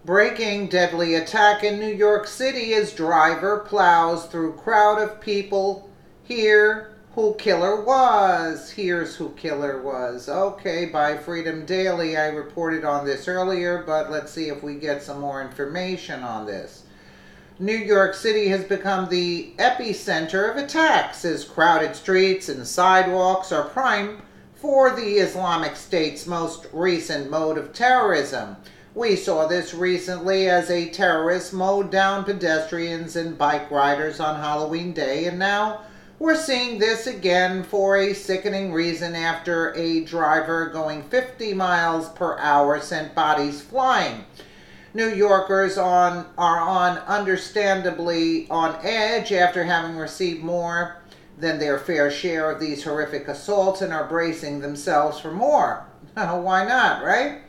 Breaking deadly attack in New York City as driver plows through crowd of people. Here who killer was. Here's who killer was. Okay, by Freedom Daily. I reported on this earlier, but let's see if we get some more information on this. New York City has become the epicenter of attacks as crowded streets and sidewalks are prime for the Islamic State's most recent mode of terrorism. We saw this recently as a terrorist mowed down pedestrians and bike riders on Halloween Day, and now we're seeing this again for a sickening reason after a driver going 50 miles per hour sent bodies flying. New Yorkers are understandably on edge after having received more than their fair share of these horrific assaults and are bracing themselves for more. Why not, right?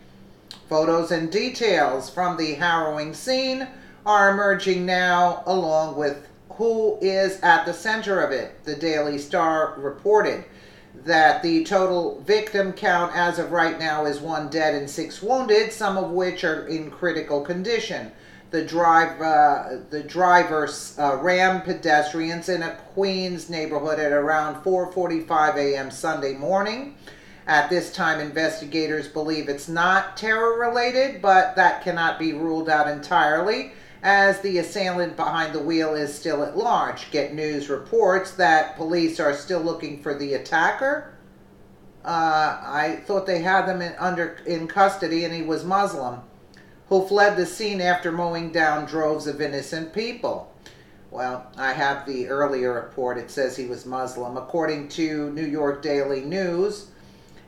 Photos and details from the harrowing scene are emerging now, along with who is at the center of it. The Daily Star reported that the total victim count as of right now is 1 dead and 6 wounded, some of which are in critical condition. The driver rammed pedestrians in a Queens neighborhood at around 4:45 a.m. Sunday morning. At this time, investigators believe it's not terror-related, but that cannot be ruled out entirely, as the assailant behind the wheel is still at large. Get News reports that police are still looking for the attacker. I thought they had them in custody, and he was Muslim, who fled the scene after mowing down droves of innocent people. Well, I have the earlier report. It says he was Muslim. According to New York Daily News,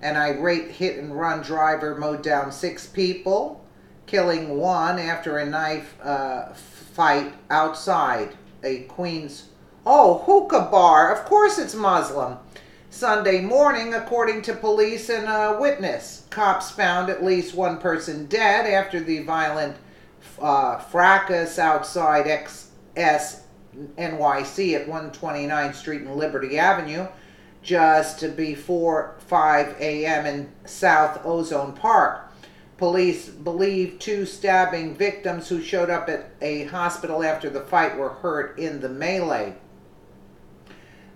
an irate hit-and-run driver mowed down 6 people, killing 1 after a knife fight outside a Queens hookah bar. Of course it's Muslim. Sunday morning, according to police and a witness. Cops found at least 1 person dead after the violent fracas outside XS NYC at 129th Street and Liberty Avenue, just before 5 a.m. in South Ozone Park. Police believe 2 stabbing victims who showed up at a hospital after the fight were hurt in the melee.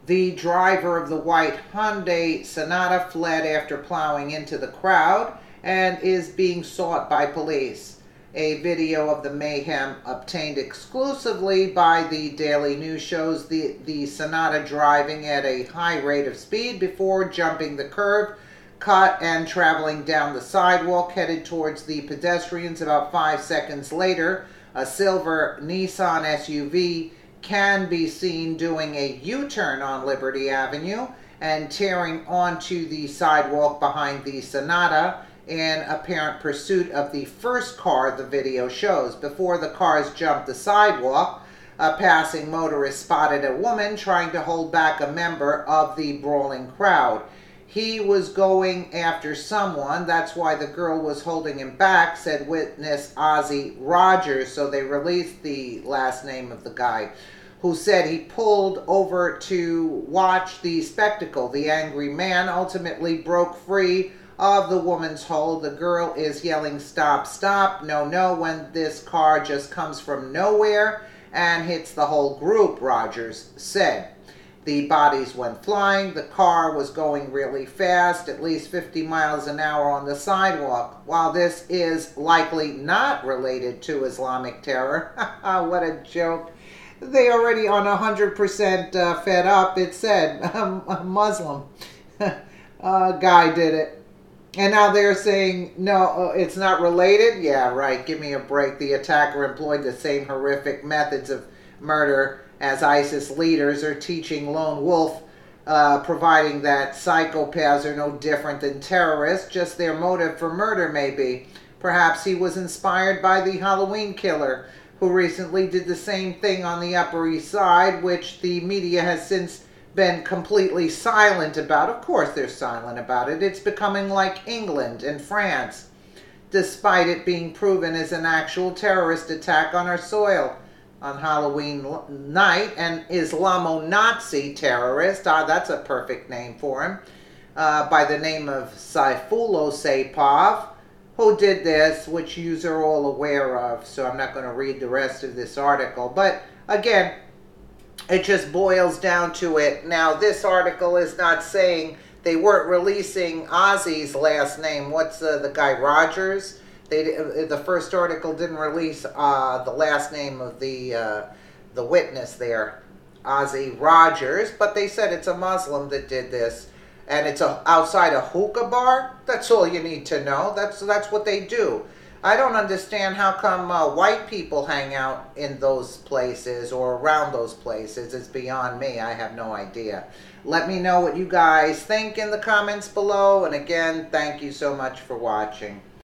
The driver of the white Hyundai Sonata fled after plowing into the crowd and is being sought by police. A video of the mayhem obtained exclusively by the Daily News shows the Sonata driving at a high rate of speed before jumping the curb, cut, and traveling down the sidewalk headed towards the pedestrians. About 5 seconds later, a silver Nissan SUV can be seen doing a U-turn on Liberty Avenue and tearing onto the sidewalk behind the Sonata in apparent pursuit of the first car the video shows. Before the cars jumped the sidewalk, a passing motorist spotted a woman trying to hold back a member of the brawling crowd. He was going after someone, that's why the girl was holding him back, said witness Ozzie Rogers. So they released the last name of the guy, who said he pulled over to watch the spectacle. The angry man ultimately broke free of the woman's hold. The girl is yelling, "Stop, stop, no, no," when this car just comes from nowhere and hits the whole group, Rogers said. The bodies went flying. The car was going really fast, at least 50 miles an hour on the sidewalk. While this is likely not related to Islamic terror, what a joke. They already on 100% fed up. It said a Muslim guy did it. And now they're saying, no, it's not related? Yeah, right. Give me a break. The attacker employed the same horrific methods of murder as ISIS leaders are teaching lone wolf, providing that psychopaths are no different than terrorists, just their motive for murder may be. Perhaps he was inspired by the Halloween killer, who recently did the same thing on the Upper East Side, which the media has since been completely silent about. Of course they're silent about it. It's becoming like England and France, despite it being proven as an actual terrorist attack on our soil on Halloween night. An Islamo-Nazi terrorist, that's a perfect name for him, by the name of Saifullah Saipov, who did this, which you are all aware of, so I'm not going to read the rest of this article. But again, it just boils down to it. Now, this article is not saying they weren't releasing Ozzy's last name. What's the guy, Rogers? The first article didn't release the last name of the witness there, Ozzy Rogers, but they said it's a Muslim that did this, and it's outside a hookah bar. That's all you need to know. That's what they do. I don't understand how come white people hang out in those places or around those places. It's beyond me. I have no idea. Let me know what you guys think in the comments below. And again, thank you so much for watching.